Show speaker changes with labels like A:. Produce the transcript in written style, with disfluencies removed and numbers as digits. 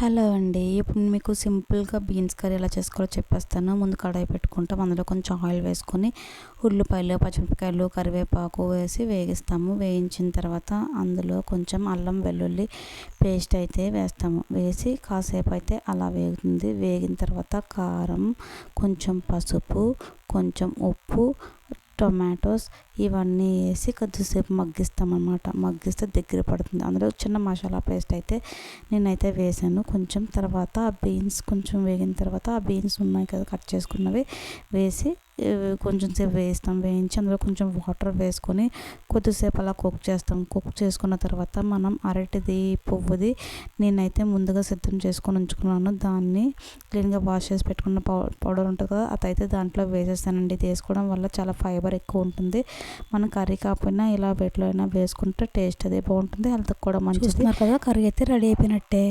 A: Hello అండి. ఇప్పుడు మీకు సింపుల్‌గా బీన్స్ కర్రీ ఎలా చేసుకోవాలో చెప్పేస్తాను. ముందు కడాయి పెట్టుకుంటాం. అందులో కొంచెం ఆయిల్ వేసుకొని ఉల్లిపాయలు, పచ్చిమిరపకాయలు, కరివేపాకు వేసి వేగిస్తాము. వేయించిన తర్వాత అందులో కొంచెం అల్లం వెల్లుల్లి పేస్ట్ అయితే వేస్తాము. వేసి కాసేపు అయితే అలా వేగుతుంది. వేగిన తర్వాత కారం, కొంచెం పసుపు, కొంచెం ఉప్పు, టొమాటోస్ ఇవన్నీ వేసి కొద్దిసేపు మగ్గిస్తామన్నమాట. మగ్గిస్తే దగ్గర పడుతుంది. అందులో చిన్న మసాలా పేస్ట్ అయితే నేనైతే వేసాను. కొంచెం తర్వాత ఆ బీన్స్ కొంచెం వేగిన తర్వాత ఆ బీన్స్ ఉన్నాయి కదా కట్ చేసుకున్నవి వేసి కొంచెం సేపు వేయిస్తాం. వేయించి అందులో కొంచెం వాటర్ వేసుకొని కొద్దిసేపు అలా కుక్ చేస్తాం. కుక్ చేసుకున్న తర్వాత మనం అరటిది పువ్వుది నేనైతే ముందుగా సిద్ధం చేసుకొని ఉంచుకున్నాను. దాన్ని క్లీన్గా వాష్ చేసి పెట్టుకున్న పౌడర్ ఉంటుంది కదా అదైతే దాంట్లో వేసేస్తానండి. ఇది వేసుకోవడం వల్ల చాలా ఫైబర్ ఎక్కువ ఉంటుంది. మనం కర్రీ కాకపోయినా ఇలా వేటిలో అయినా వేసుకుంటే టేస్ట్ అదే బాగుంటుంది. హెల్త్కి కూడా మంచిది.
B: చూస్తున్నారు కదా, కర్రీ అయితే రెడీ అయిపోయినట్టే.